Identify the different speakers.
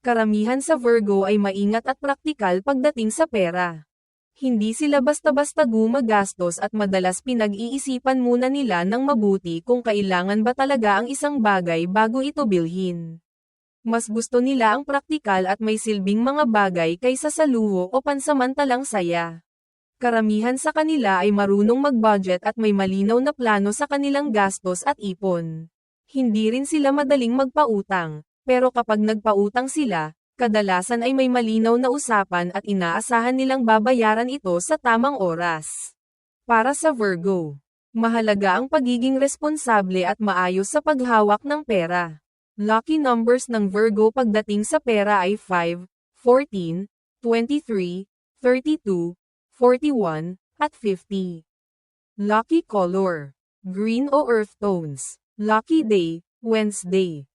Speaker 1: Karamihan sa Virgo ay maingat at praktikal pagdating sa pera. Hindi sila basta-basta gumagastos at madalas pinag-iisipan muna nila ng mabuti kung kailangan ba talaga ang isang bagay bago ito bilhin. Mas gusto nila ang praktikal at may silbing mga bagay kaysa sa luho o pansamantalang saya. Karamihan sa kanila ay marunong mag-budget at may malinaw na plano sa kanilang gastos at ipon. Hindi rin sila madaling magpautang, pero kapag nagpautang sila, kadalasan ay may malinaw na usapan at inaasahan nilang babayaran ito sa tamang oras. Para sa Virgo, mahalaga ang pagiging responsable at maayos sa paghawak ng pera. Lucky numbers ng Virgo pagdating sa pera ay 5, 14, 23, 32, 41, at 50. Lucky color: green o earth tones. Lucky day: Wednesday.